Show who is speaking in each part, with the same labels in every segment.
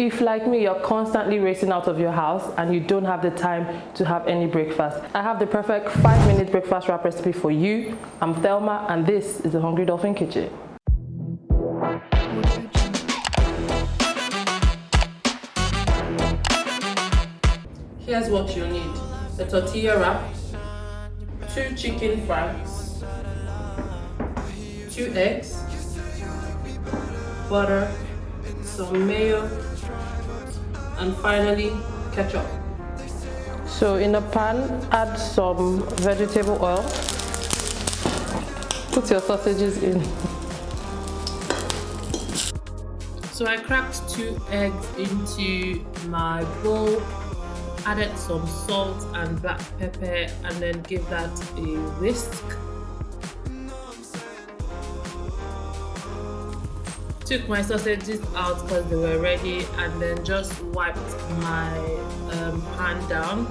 Speaker 1: if, like me, you're constantly racing out of your house and you don't have the time to have any breakfast, I have the perfect 5-minute breakfast wrap recipe for you. I'm Thelma and this is the Hungry Dolphin Kitchen. Here's what you need: a tortilla wrap, 2 chicken franks, 2 eggs, butter, some mayo, and finally ketchup. So in a pan, add some vegetable oil. Put your sausages in. So I cracked 2 eggs into my bowl, added some salt and black pepper, and then give that a whisk. Took my sausages out because they were ready, and then just wiped my pan down.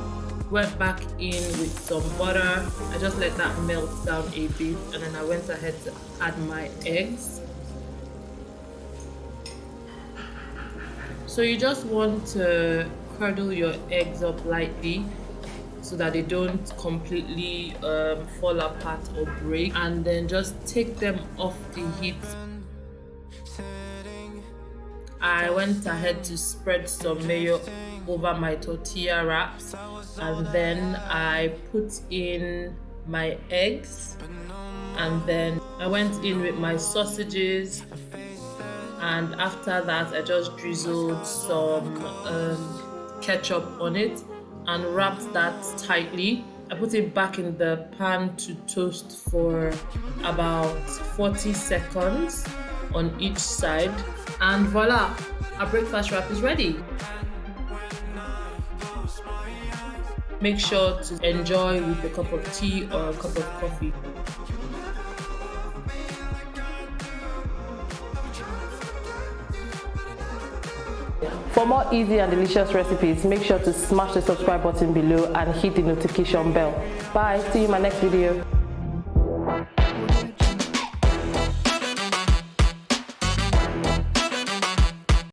Speaker 1: Went back in with some butter. I just let that melt down a bit, and then I went ahead to add my eggs. So you just want to curdle your eggs up lightly so that they don't completely fall apart or break, and then just take them off the heat. I went ahead to spread some mayo over my tortilla wraps, and then I put in my eggs, and then I went in with my sausages, and after that I just drizzled some ketchup on it and wrapped that tightly. I put it back in the pan to toast for about 40 seconds on each side, and voila, our breakfast wrap is ready. Make sure to enjoy with a cup of tea or a cup of coffee. For more easy and delicious recipes, make sure to smash the subscribe button below and hit the notification bell. Bye, see you in my next video.